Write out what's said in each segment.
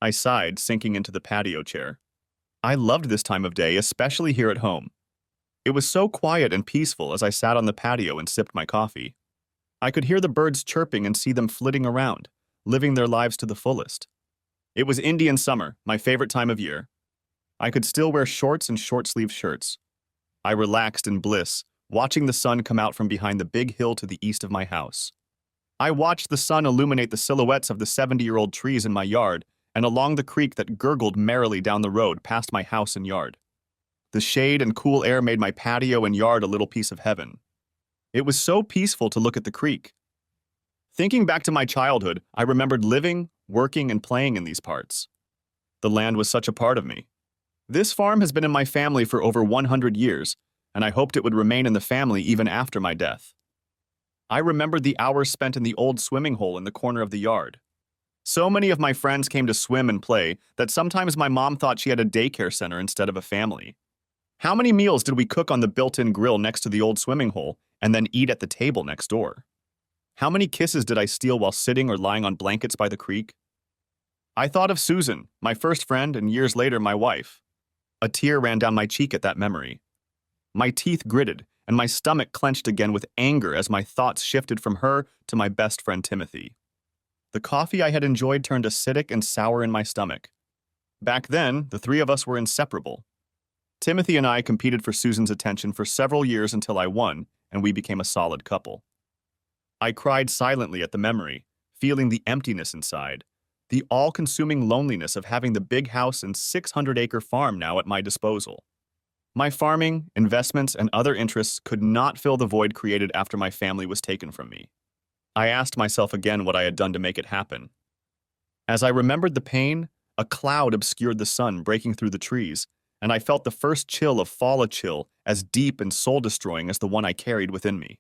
I sighed, sinking into the patio chair. I loved this time of day, especially here at home. It was so quiet and peaceful as I sat on the patio and sipped my coffee. I could hear the birds chirping and see them flitting around, living their lives to the fullest. It was Indian summer, my favorite time of year. I could still wear shorts and short-sleeved shirts. I relaxed in bliss, watching the sun come out from behind the big hill to the east of my house. I watched the sun illuminate the silhouettes of the 70-year-old trees in my yard and along the creek that gurgled merrily down the road past my house and yard. The shade and cool air made my patio and yard a little piece of heaven. It was so peaceful to look at the creek. Thinking back to my childhood, I remembered living, working, and playing in these parts. The land was such a part of me. This farm has been in my family for over 100 years, and I hoped it would remain in the family even after my death. I remembered the hours spent in the old swimming hole in the corner of the yard. So many of my friends came to swim and play that sometimes my mom thought she had a daycare center instead of a family. How many meals did we cook on the built-in grill next to the old swimming hole and then eat at the table next door? How many kisses did I steal while sitting or lying on blankets by the creek? I thought of Susan, my first friend and years later my wife. A tear ran down my cheek at that memory. My teeth gritted and my stomach clenched again with anger as my thoughts shifted from her to my best friend Timothy. The coffee I had enjoyed turned acidic and sour in my stomach. Back then, the three of us were inseparable. Timothy and I competed for Susan's attention for several years until I won, and we became a solid couple. I cried silently at the memory, feeling the emptiness inside, the all-consuming loneliness of having the big house and 600-acre farm now at my disposal. My farming, investments, and other interests could not fill the void created after my family was taken from me. I asked myself again what I had done to make it happen. As I remembered the pain, a cloud obscured the sun breaking through the trees, and I felt the first chill of fall, a chill as deep and soul-destroying as the one I carried within me.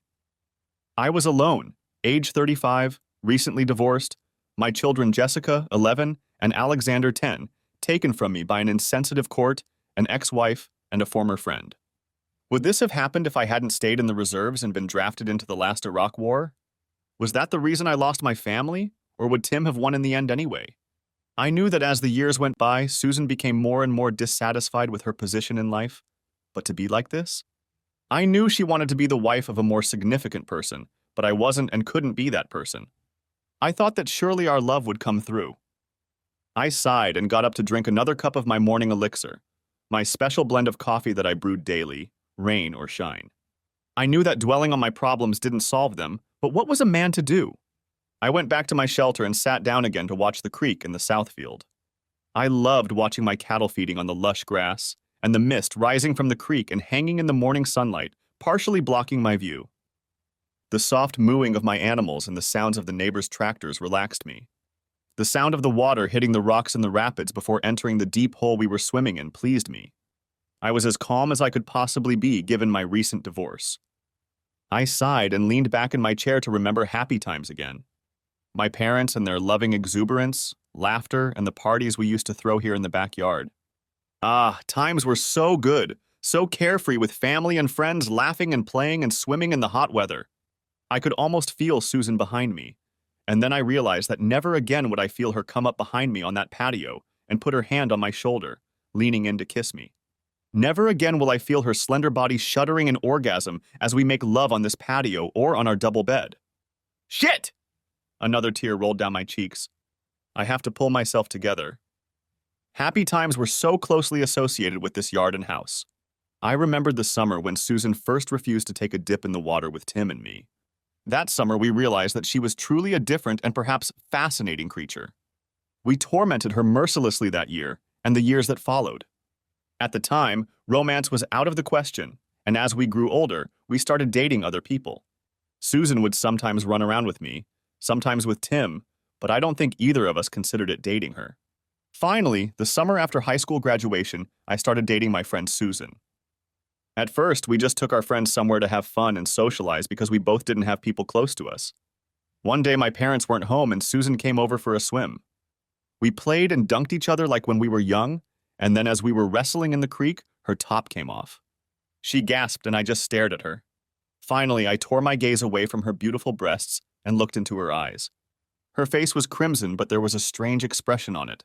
I was alone, age 35, recently divorced, my children Jessica, 11, and Alexander, 10, taken from me by an insensitive court, an ex-wife, and a former friend. Would this have happened if I hadn't stayed in the reserves and been drafted into the last Iraq War? Was that the reason I lost my family, or would Tim have won in the end anyway? I knew that as the years went by, Susan became more and more dissatisfied with her position in life. But to be like this? I knew she wanted to be the wife of a more significant person, but I wasn't and couldn't be that person. I thought that surely our love would come through. I sighed and got up to drink another cup of my morning elixir, my special blend of coffee that I brewed daily, rain or shine. I knew that dwelling on my problems didn't solve them, but what was a man to do? I went back to my shelter and sat down again to watch the creek in the south field. I loved watching my cattle feeding on the lush grass, and the mist rising from the creek and hanging in the morning sunlight, partially blocking my view. The soft mooing of my animals and the sounds of the neighbors' tractors relaxed me. The sound of the water hitting the rocks in the rapids before entering the deep hole we were swimming in pleased me. I was as calm as I could possibly be given my recent divorce. I sighed and leaned back in my chair to remember happy times again. My parents and their loving exuberance, laughter, and the parties we used to throw here in the backyard. Ah, times were so good, so carefree with family and friends laughing and playing and swimming in the hot weather. I could almost feel Susan behind me, and then I realized that never again would I feel her come up behind me on that patio and put her hand on my shoulder, leaning in to kiss me. Never again will I feel her slender body shuddering in orgasm as we make love on this patio or on our double bed. Shit! Another tear rolled down my cheeks. I have to pull myself together. Happy times were so closely associated with this yard and house. I remembered the summer when Susan first refused to take a dip in the water with Tim and me. That summer, we realized that she was truly a different and perhaps fascinating creature. We tormented her mercilessly that year and the years that followed. At the time, romance was out of the question, and as we grew older, we started dating other people. Susan would sometimes run around with me, sometimes with Tim, but I don't think either of us considered it dating her. Finally, the summer after high school graduation, I started dating my friend Susan. At first, we just took our friends somewhere to have fun and socialize because we both didn't have people close to us. One day, my parents weren't home and Susan came over for a swim. We played and dunked each other like when we were young, and then as we were wrestling in the creek, her top came off. She gasped and I just stared at her. Finally, I tore my gaze away from her beautiful breasts and looked into her eyes. Her face was crimson, but there was a strange expression on it.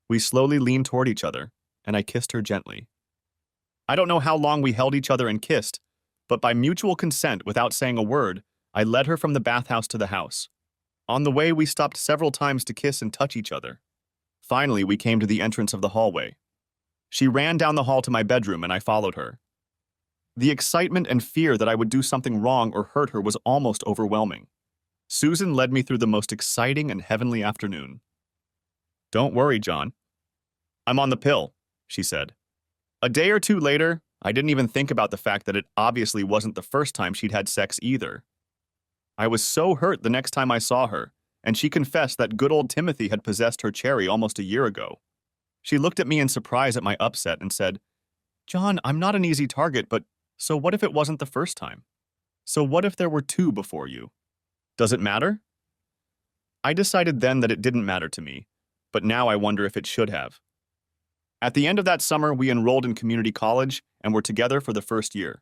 We slowly leaned toward each other, and I kissed her gently. I don't know how long we held each other and kissed, but by mutual consent, without saying a word, I led her from the bathhouse to the house. On the way, we stopped several times to kiss and touch each other. Finally, we came to the entrance of the hallway. She ran down the hall to my bedroom, and I followed her. The excitement and fear that I would do something wrong or hurt her was almost overwhelming. Susan led me through the most exciting and heavenly afternoon. "Don't worry, John. I'm on the pill," she said. A day or two later, I didn't even think about the fact that it obviously wasn't the first time she'd had sex either. I was so hurt the next time I saw her, and she confessed that good old Timothy had possessed her cherry almost a year ago. She looked at me in surprise at my upset and said, "John, I'm not an easy target, but so what if it wasn't the first time? So what if there were two before you? Does it matter?" I decided then that it didn't matter to me, but now I wonder if it should have. At the end of that summer, we enrolled in community college and were together for the first year.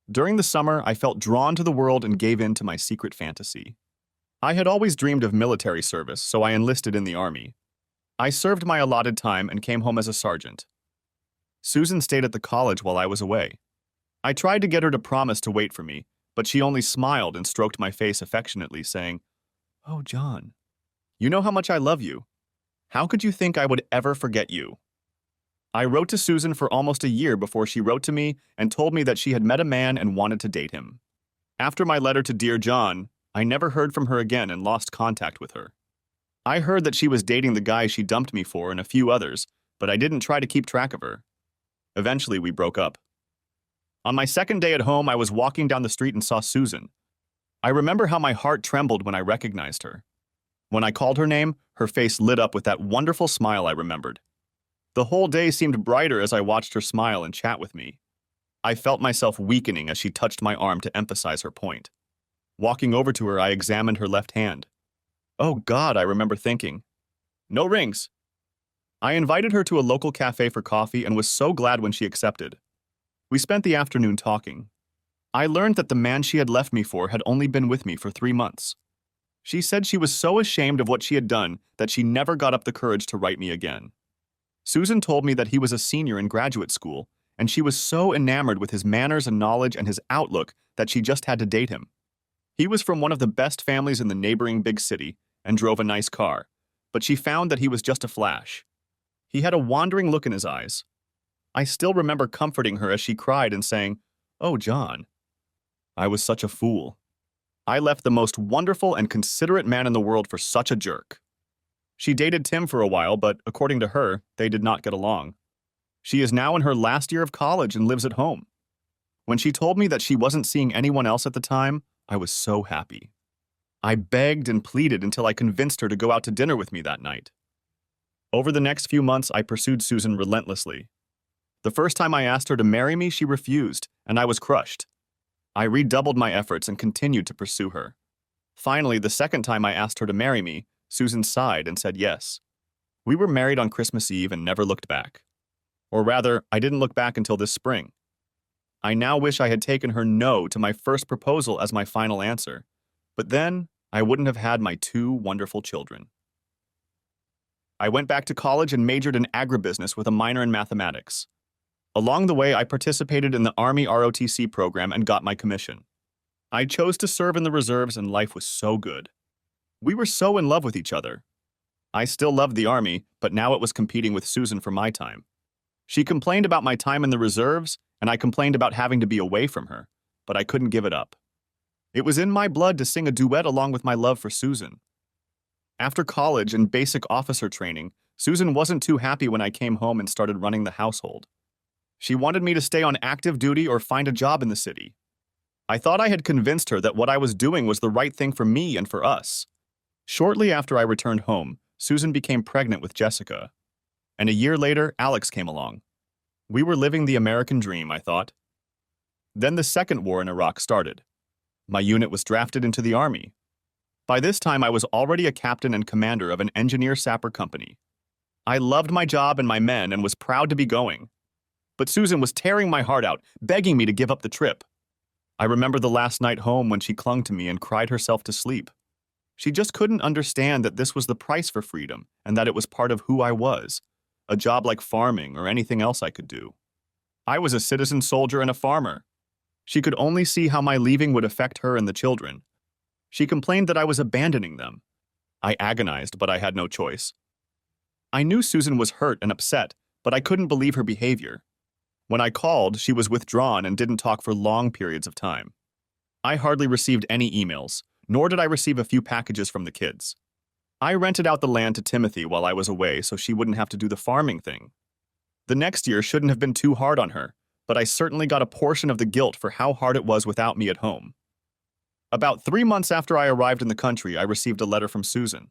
During the summer, I felt drawn to the world and gave in to my secret fantasy. I had always dreamed of military service, so I enlisted in the Army. I served my allotted time and came home as a sergeant. Susan stayed at the college while I was away. I tried to get her to promise to wait for me, but she only smiled and stroked my face affectionately, saying, "Oh, John, you know how much I love you. How could you think I would ever forget you?" I wrote to Susan for almost a year before she wrote to me and told me that she had met a man and wanted to date him. After my letter to Dear John, I never heard from her again and lost contact with her. I heard that she was dating the guy she dumped me for and a few others, but I didn't try to keep track of her. Eventually, we broke up. On my second day at home, I was walking down the street and saw Susan. I remember how my heart trembled when I recognized her. When I called her name, her face lit up with that wonderful smile I remembered. The whole day seemed brighter as I watched her smile and chat with me. I felt myself weakening as she touched my arm to emphasize her point. Walking over to her, I examined her left hand. "Oh God," I remember thinking. "No rings." I invited her to a local cafe for coffee and was so glad when she accepted. We spent the afternoon talking. I learned that the man she had left me for had only been with me for 3 months. She said she was so ashamed of what she had done that she never got up the courage to write me again. Susan told me that he was a senior in graduate school, and she was so enamored with his manners and knowledge and his outlook that she just had to date him. He was from one of the best families in the neighboring big city and drove a nice car, but she found that he was just a flash. He had a wandering look in his eyes. I still remember comforting her as she cried and saying, "Oh, John, I was such a fool. I left the most wonderful and considerate man in the world for such a jerk." She dated Tim for a while, but according to her, they did not get along. She is now in her last year of college and lives at home. When she told me that she wasn't seeing anyone else at the time, I was so happy. I begged and pleaded until I convinced her to go out to dinner with me that night. Over the next few months, I pursued Susan relentlessly. The first time I asked her to marry me, she refused, and I was crushed. I redoubled my efforts and continued to pursue her. Finally, the second time I asked her to marry me, Susan sighed and said yes. We were married on Christmas Eve and never looked back. Or rather, I didn't look back until this spring. I now wish I had taken her no to my first proposal as my final answer, but then I wouldn't have had my 2 wonderful children. I went back to college and majored in agribusiness with a minor in mathematics. Along the way, I participated in the Army ROTC program and got my commission. I chose to serve in the reserves and life was so good. We were so in love with each other. I still loved the Army, but now it was competing with Susan for my time. She complained about my time in the reserves, and I complained about having to be away from her, but I couldn't give it up. It was in my blood to sing a duet along with my love for Susan. After college and basic officer training, Susan wasn't too happy when I came home and started running the household. She wanted me to stay on active duty or find a job in the city. I thought I had convinced her that what I was doing was the right thing for me and for us. Shortly after I returned home, Susan became pregnant with Jessica. And a year later, Alex came along. We were living the American dream, I thought. Then the second war in Iraq started. My unit was drafted into the Army. By this time, I was already a captain and commander of an engineer sapper company. I loved my job and my men and was proud to be going. But Susan was tearing my heart out, begging me to give up the trip. I remember the last night home when she clung to me and cried herself to sleep. She just couldn't understand that this was the price for freedom and that it was part of who I was. a job like farming or anything else I could do. I was a citizen soldier and a farmer. She could only see how my leaving would affect her and the children. She complained that I was abandoning them. I agonized, but I had no choice. I knew Susan was hurt and upset, but I couldn't believe her behavior. When I called, she was withdrawn and didn't talk for long periods of time. I hardly received any emails, nor did I receive a few packages from the kids. I rented out the land to Timothy while I was away so she wouldn't have to do the farming thing. The next year shouldn't have been too hard on her, but I certainly got a portion of the guilt for how hard it was without me at home. About 3 months after I arrived in the country, I received a letter from Susan.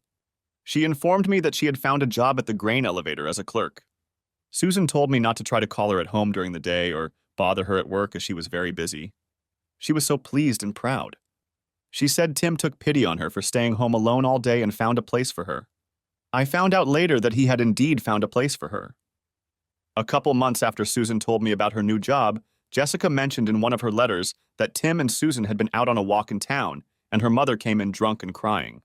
She informed me that she had found a job at the grain elevator as a clerk. Susan told me not to try to call her at home during the day or bother her at work as she was very busy. She was so pleased and proud. She said Tim took pity on her for staying home alone all day and found a place for her. I found out later that he had indeed found a place for her. A couple months after Susan told me about her new job, Jessica mentioned in one of her letters that Tim and Susan had been out on a walk in town, and her mother came in drunk and crying.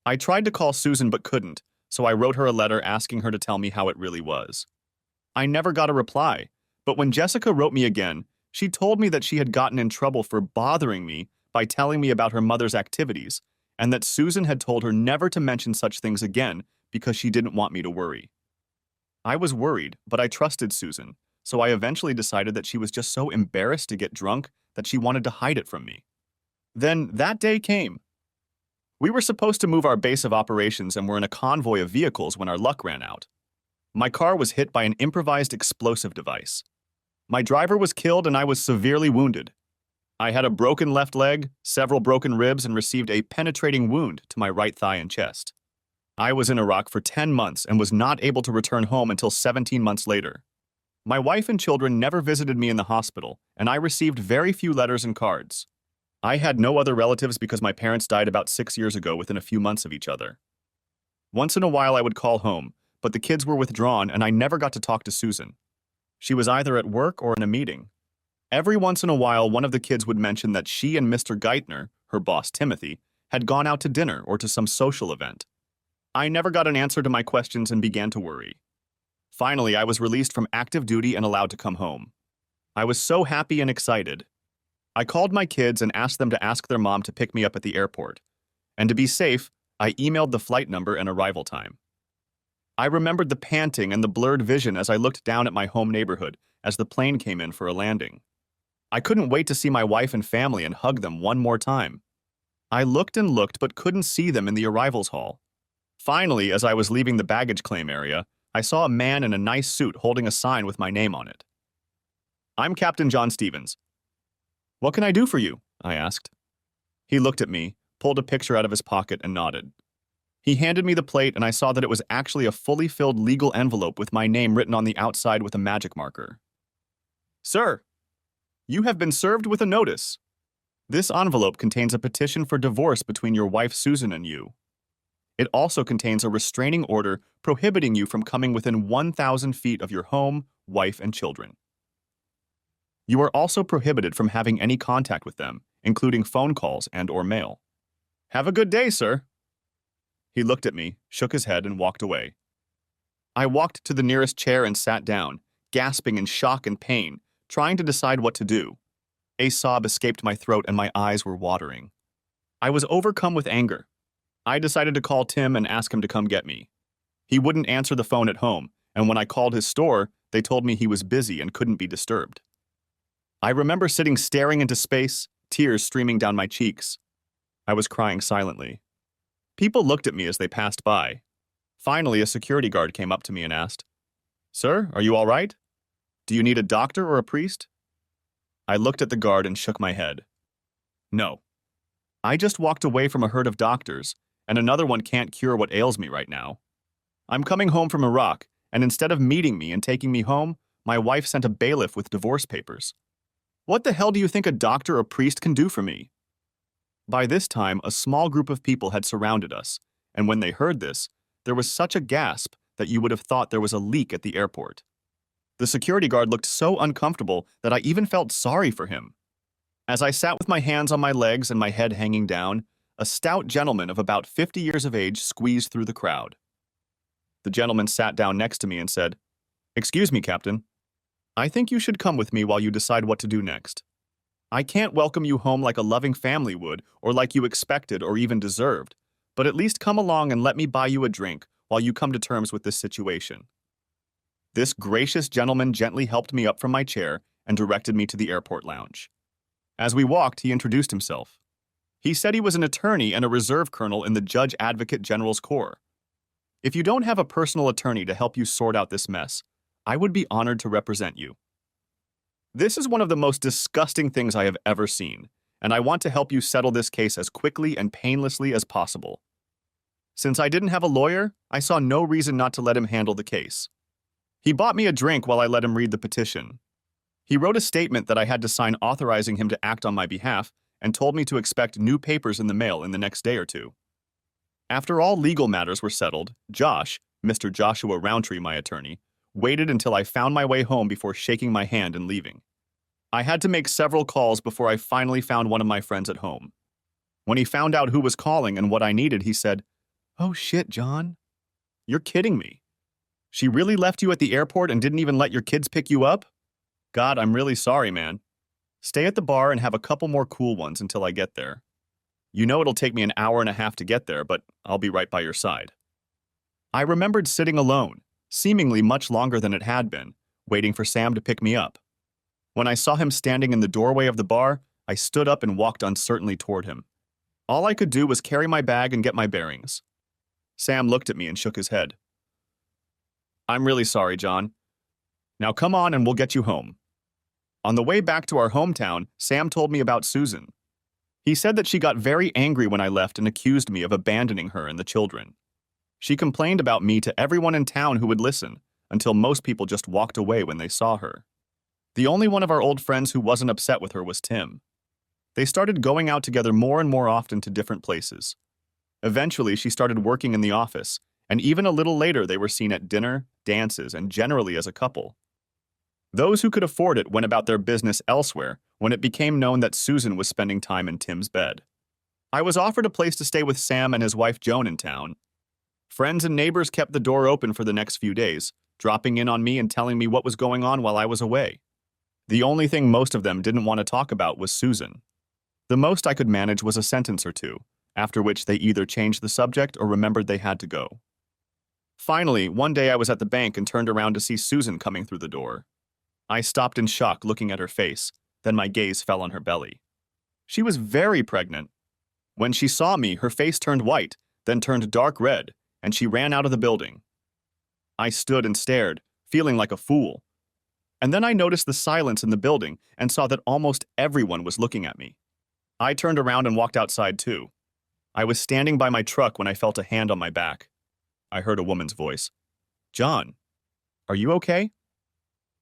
I tried to call Susan but couldn't, so I wrote her a letter asking her to tell me how it really was. I never got a reply, but when Jessica wrote me again, she told me that she had gotten in trouble for bothering me by telling me about her mother's activities, and that Susan had told her never to mention such things again because she didn't want me to worry. I was worried, but I trusted Susan, so I eventually decided that she was just so embarrassed to get drunk that she wanted to hide it from me. Then that day came. We were supposed to move our base of operations and were in a convoy of vehicles when our luck ran out. My car was hit by an improvised explosive device. My driver was killed and I was severely wounded. I had a broken left leg, several broken ribs, and received a penetrating wound to my right thigh and chest. I was in Iraq for 10 months and was not able to return home until 17 months later. My wife and children never visited me in the hospital, and I received very few letters and cards. I had no other relatives because my parents died about 6 years ago within a few months of each other. Once in a while I would call home, but the kids were withdrawn and I never got to talk to Susan. She was either at work or in a meeting. Every once in a while one of the kids would mention that she and Mr. Geithner, her boss Timothy, had gone out to dinner or to some social event. I never got an answer to my questions and began to worry. Finally, I was released from active duty and allowed to come home. I was so happy and excited. I called my kids and asked them to ask their mom to pick me up at the airport. And to be safe, I emailed the flight number and arrival time. I remembered the panting and the blurred vision as I looked down at my home neighborhood as the plane came in for a landing. I couldn't wait to see my wife and family and hug them one more time. I looked and looked but couldn't see them in the arrivals hall. Finally, as I was leaving the baggage claim area, I saw a man in a nice suit holding a sign with my name on it. "I'm Captain John Stevens." "What can I do for you?" I asked. He looked at me, pulled a picture out of his pocket, and nodded. He handed me the plate, and I saw that it was actually a fully filled legal envelope with my name written on the outside with a magic marker. "Sir, you have been served with a notice. This envelope contains a petition for divorce between your wife Susan and you. It also contains a restraining order prohibiting you from coming within 1,000 feet of your home, wife, and children. You are also prohibited from having any contact with them, including phone calls and/or mail. Have a good day, sir." He looked at me, shook his head, and walked away. I walked to the nearest chair and sat down, gasping in shock and pain, trying to decide what to do. A sob escaped my throat and my eyes were watering. I was overcome with anger. I decided to call Tim and ask him to come get me. He wouldn't answer the phone at home, and when I called his store, they told me he was busy and couldn't be disturbed. I remember sitting staring into space, tears streaming down my cheeks. I was crying silently. People looked at me as they passed by. Finally, a security guard came up to me and asked, "Sir, are you all right? Do you need a doctor or a priest?" I looked at the guard and shook my head. No. I just walked away from a herd of doctors, and another one can't cure what ails me right now. I'm coming home from Iraq, and instead of meeting me and taking me home, my wife sent a bailiff with divorce papers. What the hell do you think a doctor or priest can do for me? By this time, a small group of people had surrounded us, and when they heard this, there was such a gasp that you would have thought there was a leak at the airport. The security guard looked so uncomfortable that I even felt sorry for him. As I sat with my hands on my legs and my head hanging down, a stout gentleman of about 50 years of age squeezed through the crowd. The gentleman sat down next to me and said, "Excuse me, Captain. I think you should come with me while you decide what to do next. I can't welcome you home like a loving family would, or like you expected or even deserved, but at least come along and let me buy you a drink while you come to terms with this situation." This gracious gentleman gently helped me up from my chair and directed me to the airport lounge. As we walked, he introduced himself. He said he was an attorney and a reserve colonel in the Judge Advocate General's Corps. "If you don't have a personal attorney to help you sort out this mess, I would be honored to represent you. This is one of the most disgusting things I have ever seen, and I want to help you settle this case as quickly and painlessly as possible." Since I didn't have a lawyer, I saw no reason not to let him handle the case. He bought me a drink while I let him read the petition. He wrote a statement that I had to sign authorizing him to act on my behalf and told me to expect new papers in the mail in the next day or two. After all legal matters were settled, Josh, Mr. Joshua Roundtree, my attorney, waited until I found my way home before shaking my hand and leaving. I had to make several calls before I finally found one of my friends at home. When he found out who was calling and what I needed, he said, "Oh shit, John. You're kidding me. She really left you at the airport and didn't even let your kids pick you up? God, I'm really sorry, man. Stay at the bar and have a couple more cool ones until I get there. You know it'll take me an hour and a half to get there, but I'll be right by your side." I remembered sitting alone, seemingly much longer than it had been, waiting for Sam to pick me up. When I saw him standing in the doorway of the bar, I stood up and walked uncertainly toward him. All I could do was carry my bag and get my bearings. Sam looked at me and shook his head. "I'm really sorry, John. Now come on and we'll get you home." On the way back to our hometown, Sam told me about Susan. He said that she got very angry when I left and accused me of abandoning her and the children. She complained about me to everyone in town who would listen, until most people just walked away when they saw her. The only one of our old friends who wasn't upset with her was Tim. They started going out together more and more often to different places. Eventually, she started working in the office, and even a little later they were seen at dinner, dances, and generally as a couple. Those who could afford it went about their business elsewhere when it became known that Susan was spending time in Tim's bed. I was offered a place to stay with Sam and his wife Joan in town. Friends and neighbors kept the door open for the next few days, dropping in on me and telling me what was going on while I was away. The only thing most of them didn't want to talk about was Susan. The most I could manage was a sentence or two, after which they either changed the subject or remembered they had to go. Finally, one day I was at the bank and turned around to see Susan coming through the door. I stopped in shock looking at her face, then my gaze fell on her belly. She was very pregnant. When she saw me, her face turned white, then turned dark red, and she ran out of the building. I stood and stared, feeling like a fool. And then I noticed the silence in the building and saw that almost everyone was looking at me. I turned around and walked outside too. I was standing by my truck when I felt a hand on my back. I heard a woman's voice. "John, are you okay?"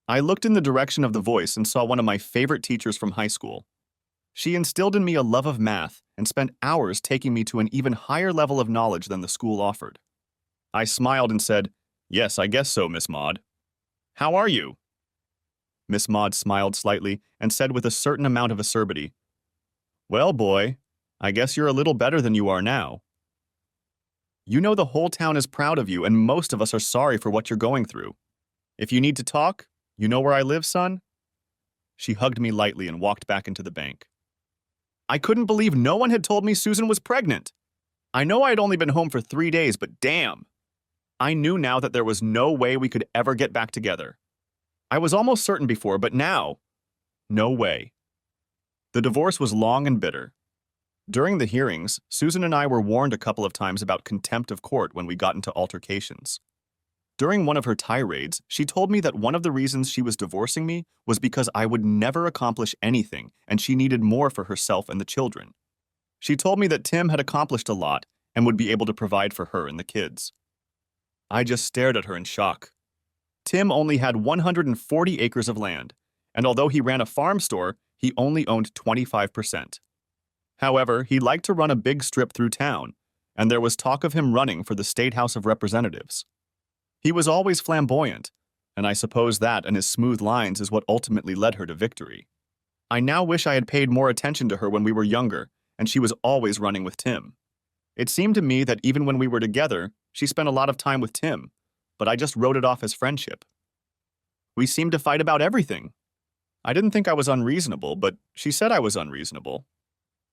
I looked in the direction of the voice and saw one of my favorite teachers from high school. She instilled in me a love of math and spent hours taking me to an even higher level of knowledge than the school offered. I smiled and said, "Yes, I guess so, Miss Maud. How are you?" Miss Maud smiled slightly and said with a certain amount of acerbity, "Well, boy, I guess you're a little better than you are now. You know the whole town is proud of you and most of us are sorry for what you're going through. If you need to talk, you know where I live, son?" She hugged me lightly and walked back into the bank. I couldn't believe no one had told me Susan was pregnant. I know I had only been home for 3 days, but damn. I knew now that there was no way we could ever get back together. I was almost certain before, but now, no way. The divorce was long and bitter. During the hearings, Susan and I were warned a couple of times about contempt of court when we got into altercations. During one of her tirades, she told me that one of the reasons she was divorcing me was because I would never accomplish anything and she needed more for herself and the children. She told me that Tim had accomplished a lot and would be able to provide for her and the kids. I just stared at her in shock. Tim only had 140 acres of land, and although he ran a farm store, he only owned 25%. However, he liked to run a big strip through town, and there was talk of him running for the State House of Representatives. He was always flamboyant, and I suppose that and his smooth lines is what ultimately led her to victory. I now wish I had paid more attention to her when we were younger, and she was always running with Tim. It seemed to me that even when we were together, she spent a lot of time with Tim, but I just wrote it off as friendship. We seemed to fight about everything. I didn't think I was unreasonable, but she said I was unreasonable.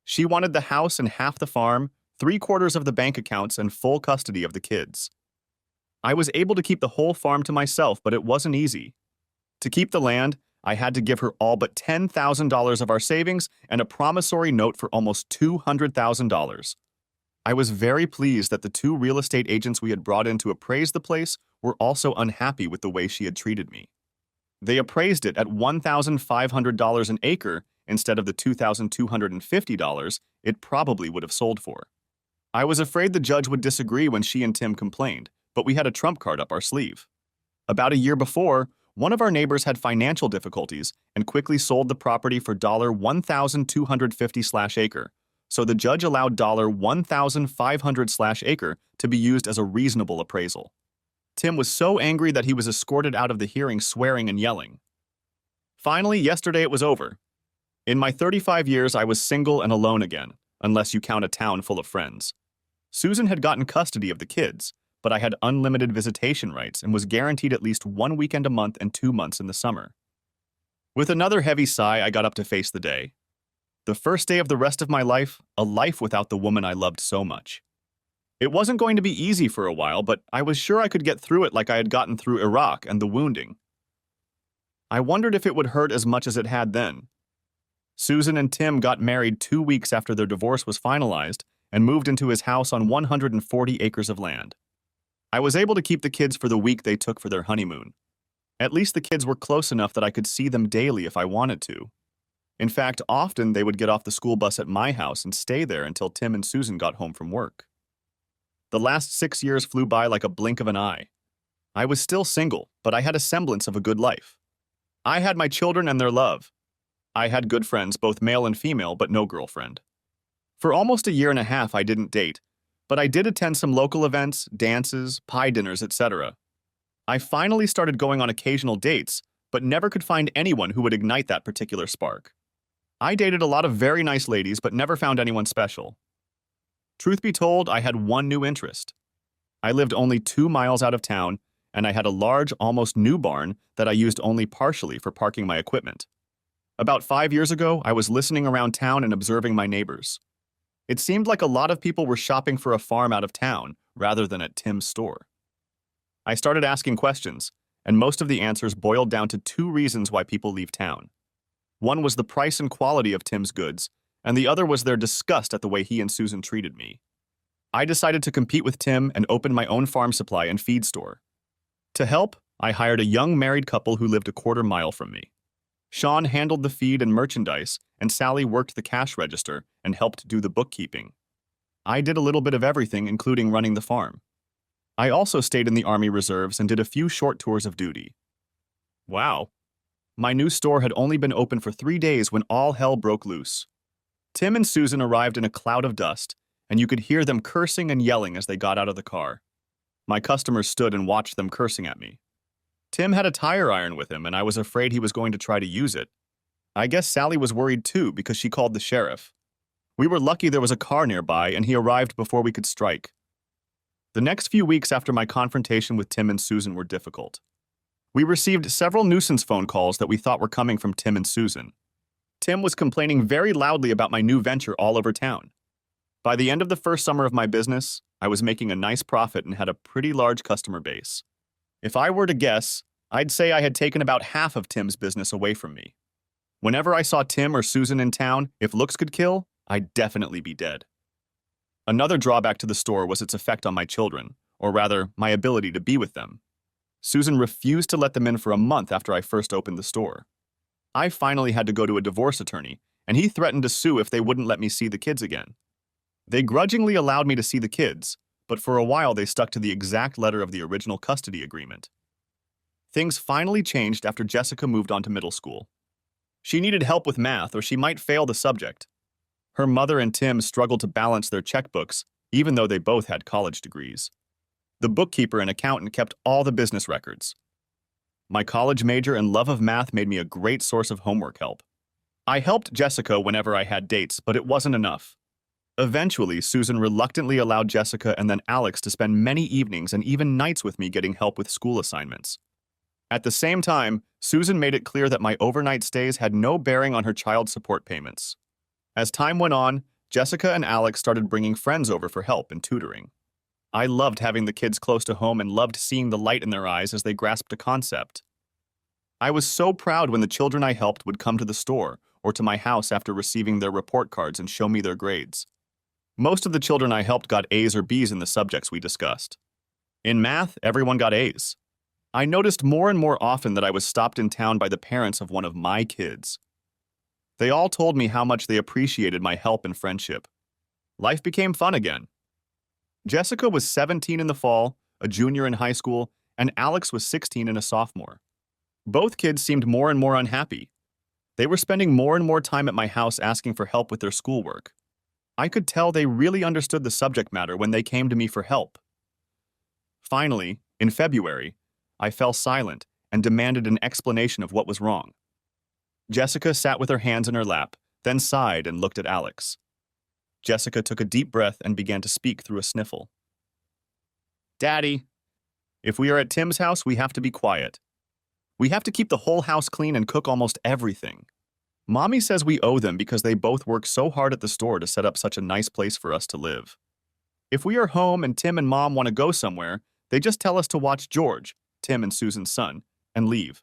She wanted the house and half the farm, 3/4 of the bank accounts, and full custody of the kids. I was able to keep the whole farm to myself, but it wasn't easy. To keep the land, I had to give her all but $10,000 of our savings and a promissory note for almost $200,000. I was very pleased that the 2 real estate agents we had brought in to appraise the place were also unhappy with the way she had treated me. They appraised it at $1,500 an acre instead of the $2,250 it probably would have sold for. I was afraid the judge would disagree when she and Tim complained, but we had a trump card up our sleeve. About a year before, one of our neighbors had financial difficulties and quickly sold the property for $1,250/acre, so the judge allowed $1,500/acre to be used as a reasonable appraisal. Tim was so angry that he was escorted out of the hearing swearing and yelling. Finally, yesterday it was over. In my 35 years, I was single and alone again, unless you count a town full of friends. Susan had gotten custody of the kids, but I had unlimited visitation rights and was guaranteed at least 1 weekend a month and 2 months in the summer. With another heavy sigh, I got up to face the day. The first day of the rest of my life, a life without the woman I loved so much. It wasn't going to be easy for a while, but I was sure I could get through it like I had gotten through Iraq and the wounding. I wondered if it would hurt as much as it had then. Susan and Tim got married 2 weeks after their divorce was finalized and moved into his house on 140 acres of land. I was able to keep the kids for the week they took for their honeymoon. At least the kids were close enough that I could see them daily if I wanted to. In fact, often they would get off the school bus at my house and stay there until Tim and Susan got home from work. The last 6 years flew by like a blink of an eye. I was still single, but I had a semblance of a good life. I had my children and their love. I had good friends, both male and female, but no girlfriend. For almost a year and a half, I didn't date, but I did attend some local events, dances, pie dinners, etc. I finally started going on occasional dates, but never could find anyone who would ignite that particular spark. I dated a lot of very nice ladies, but never found anyone special. Truth be told, I had one new interest. I lived only 2 miles out of town, and I had a large, almost new barn that I used only partially for parking my equipment. About 5 years ago, I was listening around town and observing my neighbors. It seemed like a lot of people were shopping for a farm out of town rather than at Tim's store. I started asking questions, and most of the answers boiled down to 2 reasons why people leave town. One was the price and quality of Tim's goods, and the other was their disgust at the way he and Susan treated me. I decided to compete with Tim and open my own farm supply and feed store. To help, I hired a young married couple who lived a 1/4 mile from me. Sean handled the feed and merchandise, and Sally worked the cash register and helped do the bookkeeping. I did a little bit of everything, including running the farm. I also stayed in the Army Reserves and did a few short tours of duty. Wow. My new store had only been open for 3 days when all hell broke loose. Tim and Susan arrived in a cloud of dust, and you could hear them cursing and yelling as they got out of the car. My customers stood and watched them cursing at me. Tim had a tire iron with him, and I was afraid he was going to try to use it. I guess Sally was worried too because she called the sheriff. We were lucky there was a car nearby, and he arrived before we could strike. The next few weeks after my confrontation with Tim and Susan were difficult. We received several nuisance phone calls that we thought were coming from Tim and Susan. Tim was complaining very loudly about my new venture all over town. By the end of the first summer of my business, I was making a nice profit and had a pretty large customer base. If I were to guess, I'd say I had taken about half of Tim's business away from me. Whenever I saw Tim or Susan in town, if looks could kill, I'd definitely be dead. Another drawback to the store was its effect on my children, or rather, my ability to be with them. Susan refused to let them in for a month after I first opened the store. I finally had to go to a divorce attorney, and he threatened to sue if they wouldn't let me see the kids again. They grudgingly allowed me to see the kids, but for a while they stuck to the exact letter of the original custody agreement. Things finally changed after Jessica moved on to middle school. She needed help with math or she might fail the subject. Her mother and Tim struggled to balance their checkbooks, even though they both had college degrees. The bookkeeper and accountant kept all the business records. My college major and love of math made me a great source of homework help. I helped Jessica whenever I had dates, but it wasn't enough. Eventually, Susan reluctantly allowed Jessica and then Alex to spend many evenings and even nights with me getting help with school assignments. At the same time, Susan made it clear that my overnight stays had no bearing on her child support payments. As time went on, Jessica and Alex started bringing friends over for help and tutoring. I loved having the kids close to home and loved seeing the light in their eyes as they grasped a concept. I was so proud when the children I helped would come to the store or to my house after receiving their report cards and show me their grades. Most of the children I helped got A's or B's in the subjects we discussed. In math, everyone got A's. I noticed more and more often that I was stopped in town by the parents of one of my kids. They all told me how much they appreciated my help and friendship. Life became fun again. Jessica was 17 in the fall, a junior in high school, and Alex was 16 and a sophomore. Both kids seemed more and more unhappy. They were spending more and more time at my house asking for help with their schoolwork. I could tell they really understood the subject matter when they came to me for help. Finally, in February, I fell silent and demanded an explanation of what was wrong. Jessica sat with her hands in her lap, then sighed and looked at Alex. Jessica took a deep breath and began to speak through a sniffle. "Daddy, if we are at Tim's house, we have to be quiet. We have to keep the whole house clean and cook almost everything. Mommy says we owe them because they both work so hard at the store to set up such a nice place for us to live. If we are home and Tim and Mom want to go somewhere, they just tell us to watch George, Tim and Susan's son, and leave.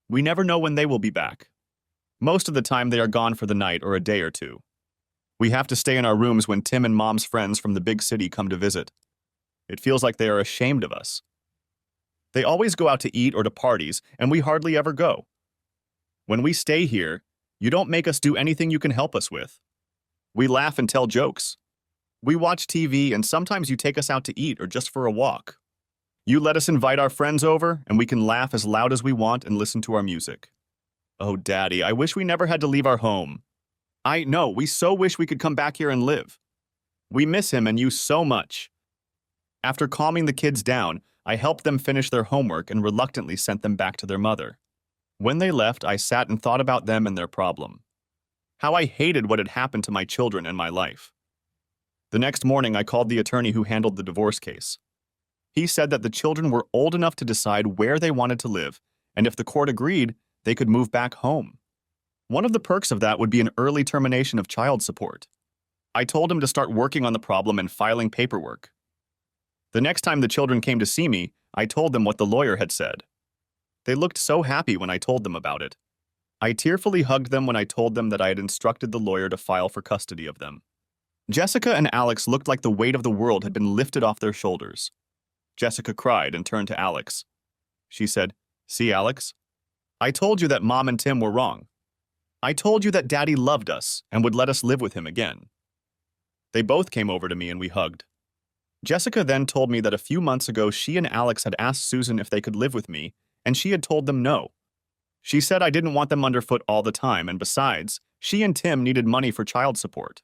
We never know when they will be back. Most of the time they are gone for the night or a day or two. We have to stay in our rooms when Tim and Mom's friends from the big city come to visit. It feels like they are ashamed of us. They always go out to eat or to parties, and we hardly ever go. When we stay here, you don't make us do anything you can help us with. We laugh and tell jokes. We watch TV, and sometimes you take us out to eat or just for a walk. You let us invite our friends over, and we can laugh as loud as we want and listen to our music. Oh, Daddy, I wish we never had to leave our home. I know, we so wish we could come back here and live. We miss him and you so much." After calming the kids down, I helped them finish their homework and reluctantly sent them back to their mother. When they left, I sat and thought about them and their problem. How I hated what had happened to my children and my life. The next morning, I called the attorney who handled the divorce case. He said that the children were old enough to decide where they wanted to live, and if the court agreed, they could move back home. One of the perks of that would be an early termination of child support. I told him to start working on the problem and filing paperwork. The next time the children came to see me, I told them what the lawyer had said. They looked so happy when I told them about it. I tearfully hugged them when I told them that I had instructed the lawyer to file for custody of them. Jessica and Alex looked like the weight of the world had been lifted off their shoulders. Jessica cried and turned to Alex. She said, "See, Alex? I told you that Mom and Tim were wrong. I told you that Daddy loved us and would let us live with him again." They both came over to me and we hugged. Jessica then told me that a few months ago she and Alex had asked Susan if they could live with me, and she had told them no. She said I didn't want them underfoot all the time, and besides, she and Tim needed money for child support.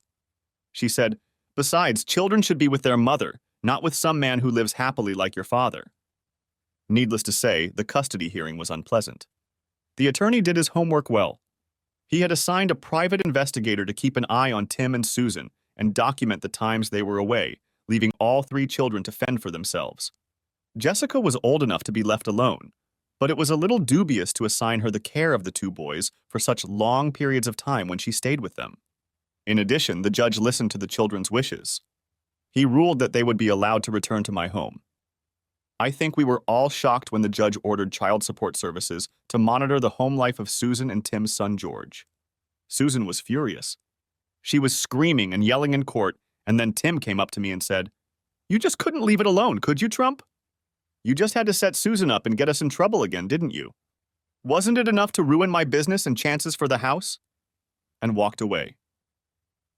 She said, "Besides, children should be with their mother, not with some man who lives happily like your father." Needless to say, the custody hearing was unpleasant. The attorney did his homework well. He had assigned a private investigator to keep an eye on Tim and Susan and document the times they were away, leaving all three children to fend for themselves. Jessica was old enough to be left alone, but it was a little dubious to assign her the care of the two boys for such long periods of time when she stayed with them. In addition, the judge listened to the children's wishes. He ruled that they would be allowed to return to my home. I think we were all shocked when the judge ordered child support services to monitor the home life of Susan and Tim's son George. Susan was furious. She was screaming and yelling in court, and then Tim came up to me and said, "You just couldn't leave it alone, could you, Trump? You just had to set Susan up and get us in trouble again, didn't you? Wasn't it enough to ruin my business and chances for the house?" And walked away.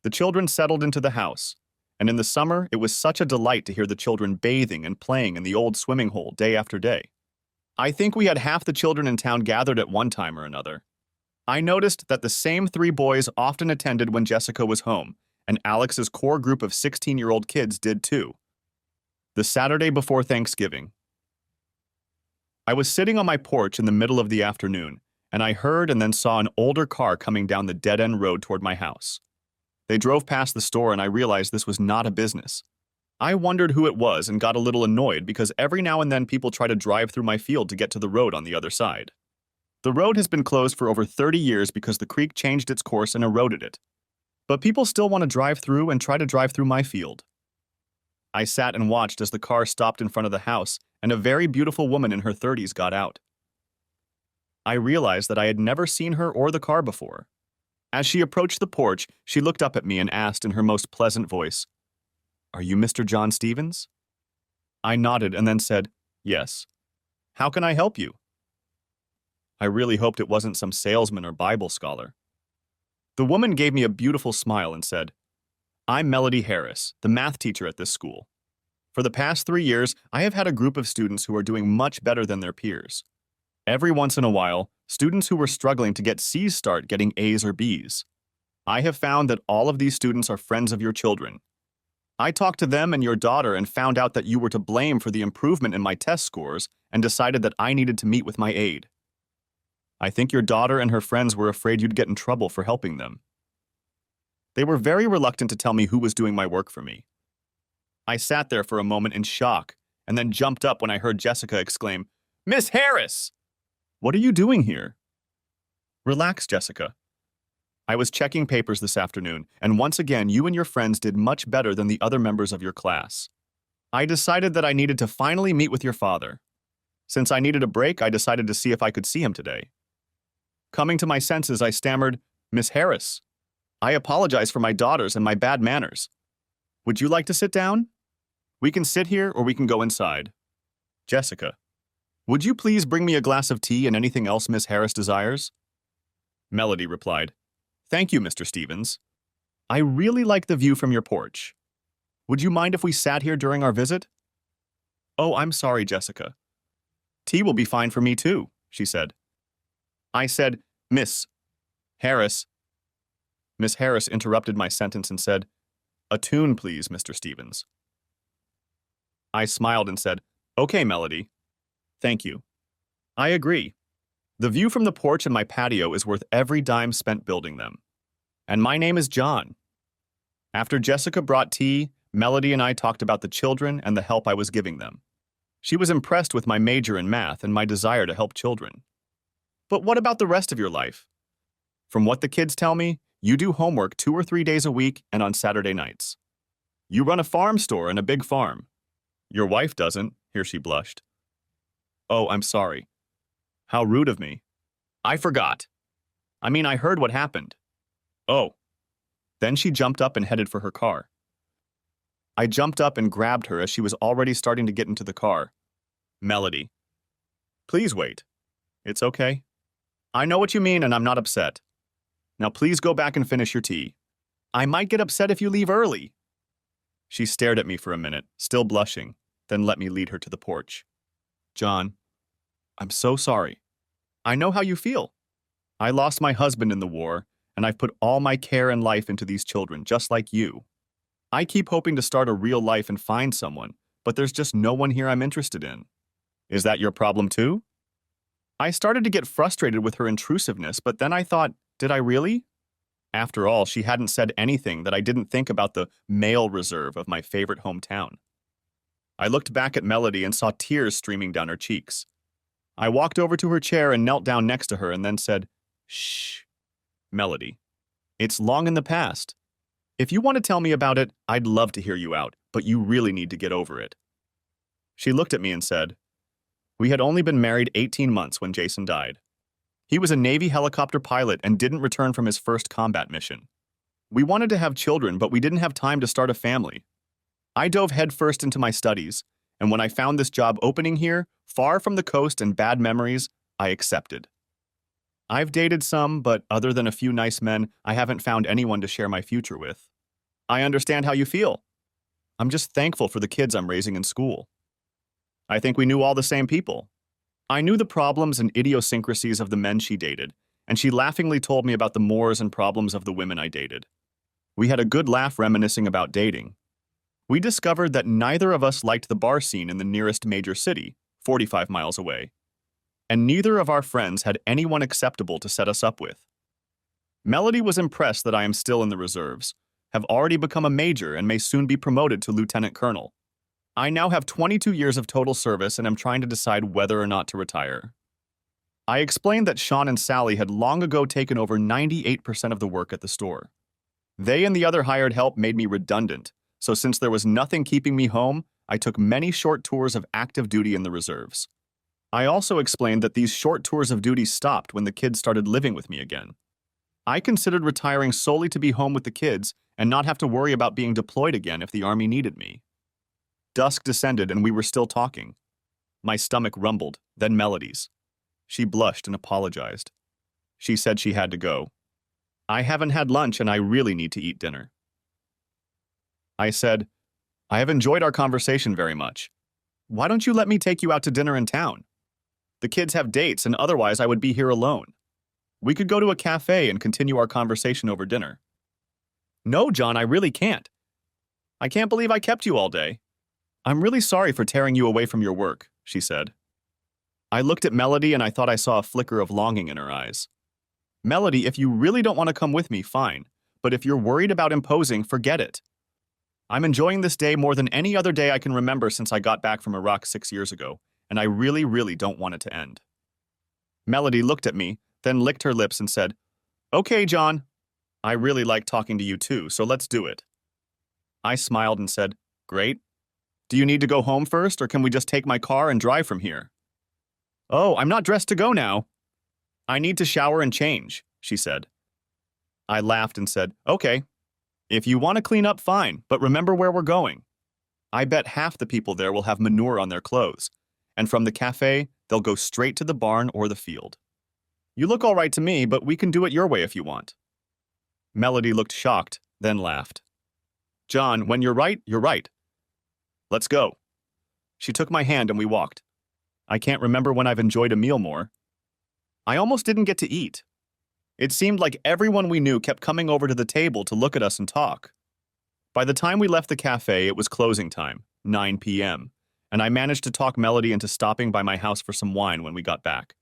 The children settled into the house, and in the summer it was such a delight to hear the children bathing and playing in the old swimming hole day after day. I think we had half the children in town gathered at one time or another. I noticed that the same three boys often attended when Jessica was home, and Alex's core group of 16-year-old kids did too. The Saturday before Thanksgiving. I was sitting on my porch in the middle of the afternoon, and I heard and then saw an older car coming down the dead-end road toward my house. They drove past the store and I realized this was not a business. I wondered who it was and got a little annoyed because every now and then people try to drive through my field to get to the road on the other side. The road has been closed for over 30 years because the creek changed its course and eroded it. But people still want to drive through and try to drive through my field. I sat and watched as the car stopped in front of the house and a very beautiful woman in her 30s got out. I realized that I had never seen her or the car before. As she approached the porch, she looked up at me and asked in her most pleasant voice, "Are you Mr. John Stevens?" I nodded and then said, "Yes. How can I help you?" I really hoped it wasn't some salesman or Bible scholar. The woman gave me a beautiful smile and said, "I'm Melody Harris, the math teacher at this school. For the past 3 years, I have had a group of students who are doing much better than their peers. Every once in a while, students who were struggling to get C's start getting A's or B's. I have found that all of these students are friends of your children. I talked to them and your daughter and found out that you were to blame for the improvement in my test scores and decided that I needed to meet with my aide. I think your daughter and her friends were afraid you'd get in trouble for helping them. They were very reluctant to tell me who was doing my work for me. I sat there for a moment in shock and then jumped up when I heard Jessica exclaim, 'Miss Harris! What are you doing here?' Relax, Jessica. I was checking papers this afternoon, and once again, you and your friends did much better than the other members of your class. I decided that I needed to finally meet with your father. Since I needed a break, I decided to see if I could see him today. Coming to my senses, I stammered, 'Miss Harris, I apologize for my daughters and my bad manners. Would you like to sit down? We can sit here or we can go inside.' Jessica, would you please bring me a glass of tea and anything else Miss Harris desires?" Melody replied, "Thank you, Mr. Stevens. I really like the view from your porch. Would you mind if we sat here during our visit?" "Oh, I'm sorry, Jessica. Tea will be fine for me too," she said. I said, "Miss Harris." Miss Harris interrupted my sentence and said, "A tune, please, Mr. Stevens." I smiled and said, "Okay, Melody. Thank you. I agree. The view from the porch and my patio is worth every dime spent building them. And my name is John." After Jessica brought tea, Melody and I talked about the children and the help I was giving them. She was impressed with my major in math and my desire to help children. "But what about the rest of your life? From what the kids tell me, you do homework 2 or 3 days a week and on Saturday nights. You run a farm store and a big farm. Your wife doesn't," here she blushed. "Oh, I'm sorry. How rude of me. I forgot. I heard what happened." "Oh." Then she jumped up and headed for her car. I jumped up and grabbed her as she was already starting to get into the car. "Melody, please wait. It's okay. I know what you mean and I'm not upset. Now please go back and finish your tea. I might get upset if you leave early." She stared at me for a minute, still blushing, then let me lead her to the porch. "John, I'm so sorry. I know how you feel. I lost my husband in the war, and I've put all my care and life into these children, just like you. I keep hoping to start a real life and find someone, but there's just no one here I'm interested in. Is that your problem too?" I started to get frustrated with her intrusiveness, but then I thought, did I really? After all, she hadn't said anything that I didn't think about the male reserve of my favorite hometown. I looked back at Melody and saw tears streaming down her cheeks. I walked over to her chair and knelt down next to her and then said, "Shh, Melody, it's long in the past. If you want to tell me about it, I'd love to hear you out, but you really need to get over it." She looked at me and said, "We had only been married 18 months when Jason died. He was a Navy helicopter pilot and didn't return from his first combat mission. We wanted to have children, but we didn't have time to start a family. I dove headfirst into my studies, and when I found this job opening here, far from the coast and bad memories, I accepted. I've dated some, but other than a few nice men, I haven't found anyone to share my future with. I understand how you feel. I'm just thankful for the kids I'm raising in school. I think we knew all the same people. I knew the problems and idiosyncrasies of the men she dated, and she laughingly told me about the mores and problems of the women I dated. We had a good laugh reminiscing about dating. We discovered that neither of us liked the bar scene in the nearest major city, 45 miles away, and neither of our friends had anyone acceptable to set us up with. Melody was impressed that I am still in the reserves, have already become a major and may soon be promoted to lieutenant colonel. I now have 22 years of total service and am trying to decide whether or not to retire. I explained that Sean and Sally had long ago taken over 98% of the work at the store. They and the other hired help made me redundant, so since there was nothing keeping me home, I took many short tours of active duty in the reserves. I also explained that these short tours of duty stopped when the kids started living with me again. I considered retiring solely to be home with the kids and not have to worry about being deployed again if the Army needed me. Dusk descended and we were still talking. My stomach rumbled, then Melody's. She blushed and apologized. She said she had to go. I haven't had lunch and I really need to eat dinner. I said, I have enjoyed our conversation very much. Why don't you let me take you out to dinner in town? The kids have dates and otherwise I would be here alone. We could go to a cafe and continue our conversation over dinner. No, John, I really can't. I can't believe I kept you all day. I'm really sorry for tearing you away from your work, she said. I looked at Melody and I thought I saw a flicker of longing in her eyes. Melody, if you really don't want to come with me, fine. But if you're worried about imposing, forget it. I'm enjoying this day more than any other day I can remember since I got back from Iraq 6 years ago, and I really, really don't want it to end. Melody looked at me, then licked her lips and said, Okay, John. I really like talking to you too, so let's do it. I smiled and said, Great. Do you need to go home first, or can we just take my car and drive from here? Oh, I'm not dressed to go now. I need to shower and change, she said. I laughed and said, Okay. If you want to clean up, fine, but remember where we're going. I bet half the people there will have manure on their clothes, and from the cafe, they'll go straight to the barn or the field. You look all right to me, but we can do it your way if you want. Melody looked shocked, then laughed. John, when you're right, you're right. Let's go. She took my hand and we walked. I can't remember when I've enjoyed a meal more. I almost didn't get to eat. It seemed like everyone we knew kept coming over to the table to look at us and talk. By the time we left the cafe, it was closing time, 9 p.m., and I managed to talk Melody into stopping by my house for some wine when we got back.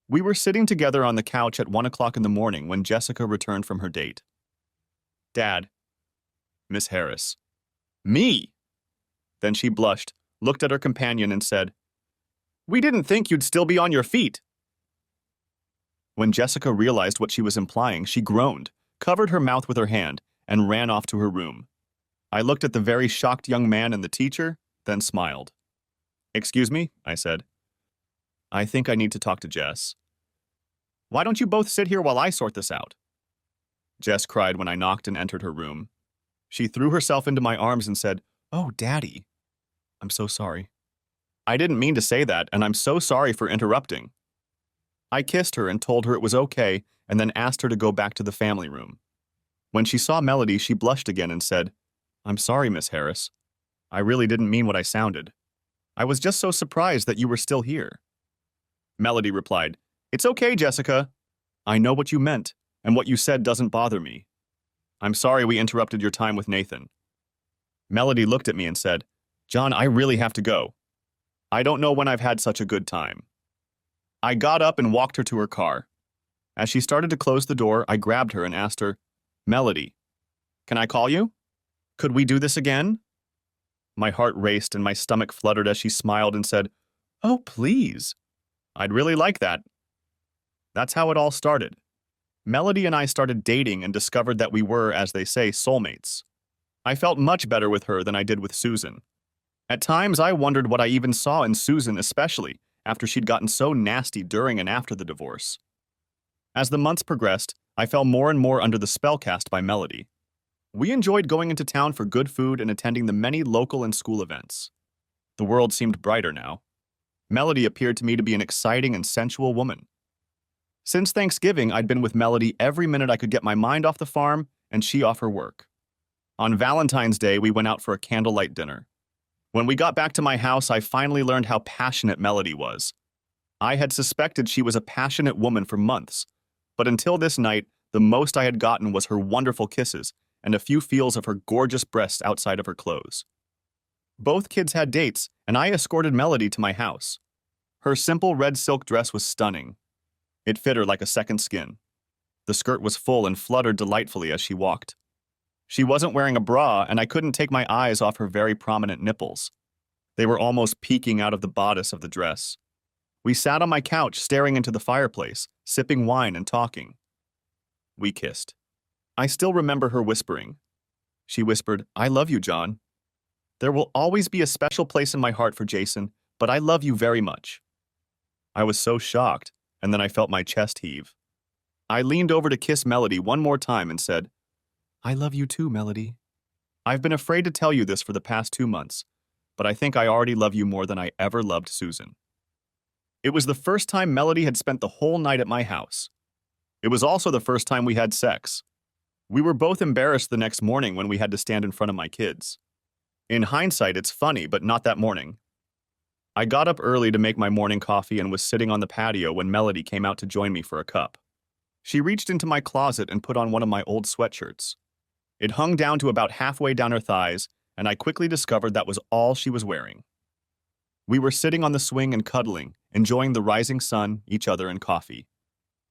We were sitting together on the couch at 1 o'clock in the morning when Jessica returned from her date. Dad. Miss Harris. Me! Then she blushed, looked at her companion and said, We didn't think you'd still be on your feet. When Jessica realized what she was implying, she groaned, covered her mouth with her hand, and ran off to her room. I looked at the very shocked young man and the teacher, then smiled. Excuse me, I said. I think I need to talk to Jess. Why don't you both sit here while I sort this out? Jess cried when I knocked and entered her room. She threw herself into my arms and said, Oh, Daddy. I'm so sorry. I didn't mean to say that, and I'm so sorry for interrupting. I kissed her and told her it was okay, and then asked her to go back to the family room. When she saw Melody, she blushed again and said, I'm sorry, Miss Harris. I really didn't mean what I sounded. I was just so surprised that you were still here. Melody replied, It's okay, Jessica. I know what you meant, and what you said doesn't bother me. I'm sorry we interrupted your time with Nathan. Melody looked at me and said, John, I really have to go. I don't know when I've had such a good time. I got up and walked her to her car. As she started to close the door, I grabbed her and asked her, Melody, can I call you? Could we do this again? My heart raced and my stomach fluttered as she smiled and said, Oh, please. I'd really like that. That's how it all started. Melody and I started dating and discovered that we were, as they say, soulmates. I felt much better with her than I did with Susan. At times, I wondered what I even saw in Susan, especially after she'd gotten so nasty during and after the divorce. As the months progressed, I fell more and more under the spell cast by Melody. We enjoyed going into town for good food and attending the many local and school events. The world seemed brighter now. Melody appeared to me to be an exciting and sensual woman. Since Thanksgiving, I'd been with Melody every minute I could get my mind off the farm and she off her work. On Valentine's Day, we went out for a candlelight dinner. When we got back to my house, I finally learned how passionate Melody was. I had suspected she was a passionate woman for months, but until this night, the most I had gotten was her wonderful kisses and a few feels of her gorgeous breasts outside of her clothes. Both kids had dates, and I escorted Melody to my house. Her simple red silk dress was stunning. It fit her like a second skin. The skirt was full and fluttered delightfully as she walked. She wasn't wearing a bra, and I couldn't take my eyes off her very prominent nipples. They were almost peeking out of the bodice of the dress. We sat on my couch staring into the fireplace, sipping wine and talking. We kissed. I still remember her whispering. She whispered, "I love you, John. There will always be a special place in my heart for Jason, but I love you very much." I was so shocked, and then I felt my chest heave. I leaned over to kiss Melody one more time and said, "I love you too, Melody. I've been afraid to tell you this for the past 2 months, but I think I already love you more than I ever loved Susan." It was the first time Melody had spent the whole night at my house. It was also the first time we had sex. We were both embarrassed the next morning when we had to stand in front of my kids. In hindsight, it's funny, but not that morning. I got up early to make my morning coffee and was sitting on the patio when Melody came out to join me for a cup. She reached into my closet and put on one of my old sweatshirts. It hung down to about halfway down her thighs, and I quickly discovered that was all she was wearing. We were sitting on the swing and cuddling, enjoying the rising sun, each other, and coffee.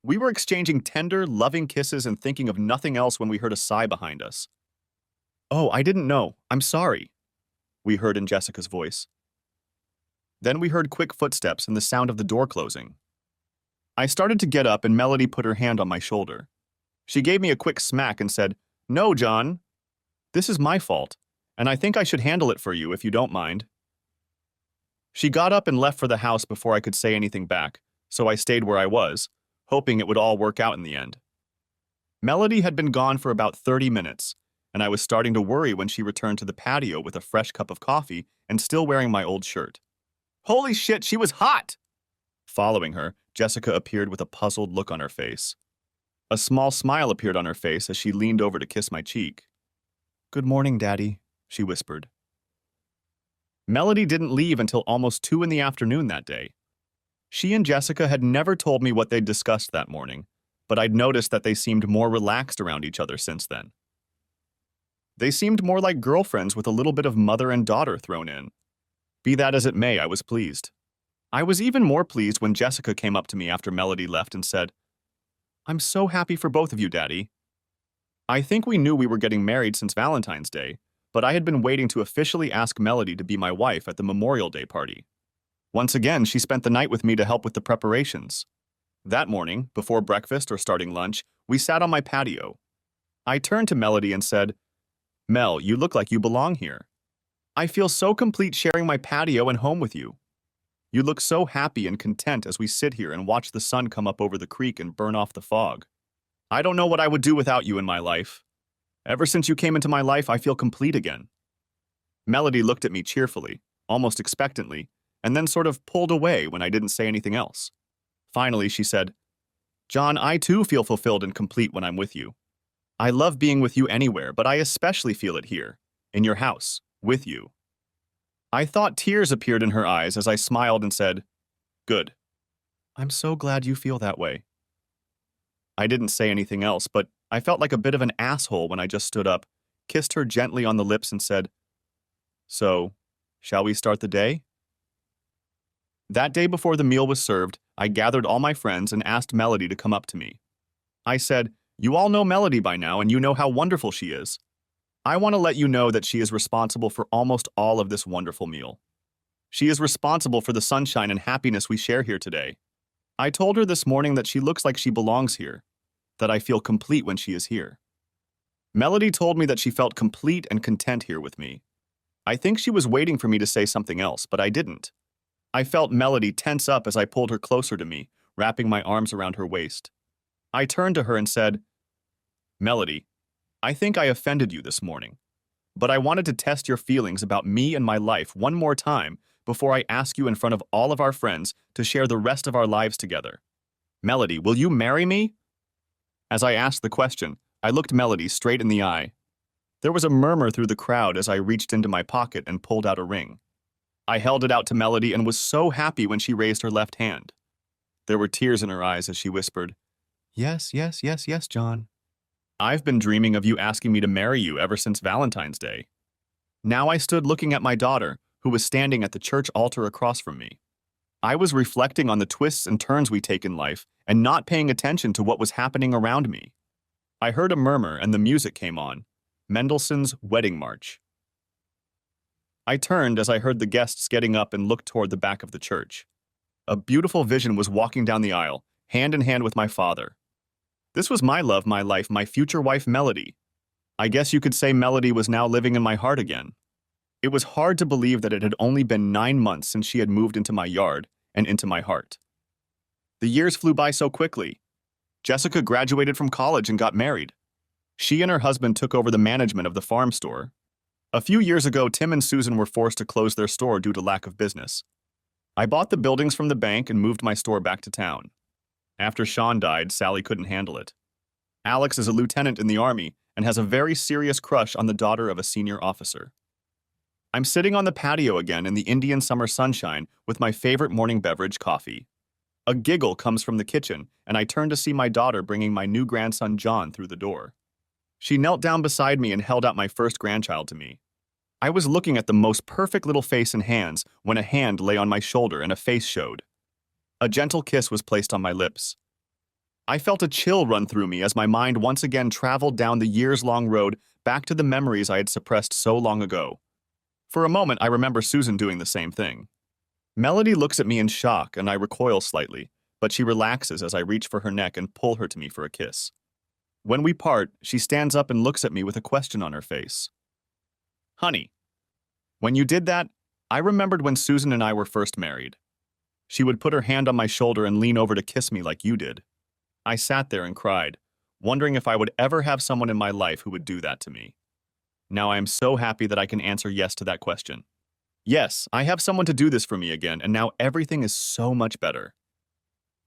We were exchanging tender, loving kisses and thinking of nothing else when we heard a sigh behind us. "Oh, I didn't know. I'm sorry," we heard in Jessica's voice. Then we heard quick footsteps and the sound of the door closing. I started to get up and Melody put her hand on my shoulder. She gave me a quick smack and said, "No, John. This is my fault, and I think I should handle it for you if you don't mind." She got up and left for the house before I could say anything back, so I stayed where I was, hoping it would all work out in the end. Melody had been gone for about 30 minutes, and I was starting to worry when she returned to the patio with a fresh cup of coffee and still wearing my old shirt. Holy shit, she was hot! Following her, Jessica appeared with a puzzled look on her face. A small smile appeared on her face as she leaned over to kiss my cheek. "Good morning, Daddy," she whispered. Melody didn't leave until almost 2 in the afternoon that day. She and Jessica had never told me what they'd discussed that morning, but I'd noticed that they seemed more relaxed around each other since then. They seemed more like girlfriends with a little bit of mother and daughter thrown in. Be that as it may, I was pleased. I was even more pleased when Jessica came up to me after Melody left and said, "I'm so happy for both of you, Daddy." I think we knew we were getting married since Valentine's Day, but I had been waiting to officially ask Melody to be my wife at the Memorial Day party. Once again, she spent the night with me to help with the preparations. That morning, before breakfast or starting lunch, we sat on my patio. I turned to Melody and said, "Mel, you look like you belong here. I feel so complete sharing my patio and home with you. You look so happy and content as we sit here and watch the sun come up over the creek and burn off the fog. I don't know what I would do without you in my life. Ever since you came into my life, I feel complete again." Melody looked at me cheerfully, almost expectantly, and then sort of pulled away when I didn't say anything else. Finally, she said, "John, I too feel fulfilled and complete when I'm with you. I love being with you anywhere, but I especially feel it here, in your house, with you." I thought tears appeared in her eyes as I smiled and said, "Good. I'm so glad you feel that way." I didn't say anything else, but I felt like a bit of an asshole when I just stood up, kissed her gently on the lips and said, "So, shall we start the day?" That day before the meal was served, I gathered all my friends and asked Melody to come up to me. I said, "You all know Melody by now and you know how wonderful she is. I want to let you know that she is responsible for almost all of this wonderful meal. She is responsible for the sunshine and happiness we share here today. I told her this morning that she looks like she belongs here, that I feel complete when she is here." Melody told me that she felt complete and content here with me. I think she was waiting for me to say something else, but I didn't. I felt Melody tense up as I pulled her closer to me, wrapping my arms around her waist. I turned to her and said, "Melody, I think I offended you this morning, but I wanted to test your feelings about me and my life one more time before I ask you in front of all of our friends to share the rest of our lives together. Melody, will you marry me?" As I asked the question, I looked Melody straight in the eye. There was a murmur through the crowd as I reached into my pocket and pulled out a ring. I held it out to Melody and was so happy when she raised her left hand. There were tears in her eyes as she whispered, "Yes, yes, yes, yes, John. I've been dreaming of you asking me to marry you ever since Valentine's Day." Now I stood looking at my daughter, who was standing at the church altar across from me. I was reflecting on the twists and turns we take in life and not paying attention to what was happening around me. I heard a murmur and the music came on. Mendelssohn's Wedding March. I turned as I heard the guests getting up and looked toward the back of the church. A beautiful vision was walking down the aisle, hand in hand with my father. This was my love, my life, my future wife, Melody. I guess you could say Melody was now living in my heart again. It was hard to believe that it had only been 9 months since she had moved into my yard and into my heart. The years flew by so quickly. Jessica graduated from college and got married. She and her husband took over the management of the farm store. A few years ago, Tim and Susan were forced to close their store due to lack of business. I bought the buildings from the bank and moved my store back to town. After Sean died, Sally couldn't handle it. Alex is a lieutenant in the Army and has a very serious crush on the daughter of a senior officer. I'm sitting on the patio again in the Indian summer sunshine with my favorite morning beverage, coffee. A giggle comes from the kitchen, and I turn to see my daughter bringing my new grandson John through the door. She knelt down beside me and held out my first grandchild to me. I was looking at the most perfect little face and hands when a hand lay on my shoulder and a face showed. A gentle kiss was placed on my lips. I felt a chill run through me as my mind once again traveled down the years-long road back to the memories I had suppressed so long ago. For a moment, I remember Susan doing the same thing. Melody looks at me in shock, and I recoil slightly, but she relaxes as I reach for her neck and pull her to me for a kiss. When we part, she stands up and looks at me with a question on her face. Honey, when you did that, I remembered when Susan and I were first married. She would put her hand on my shoulder and lean over to kiss me like you did. I sat there and cried, wondering if I would ever have someone in my life who would do that to me. Now I am so happy that I can answer yes to that question. Yes, I have someone to do this for me again, and now everything is so much better.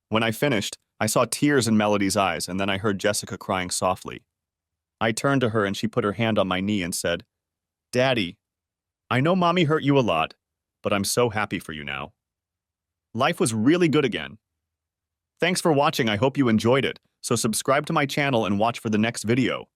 When I finished, I saw tears in Melody's eyes, and then I heard Jessica crying softly. I turned to her and she put her hand on my knee and said, Daddy, I know Mommy hurt you a lot, but I'm so happy for you now. Life was really good again. Thanks for watching. I hope you enjoyed it, so subscribe to my channel and watch for the next video.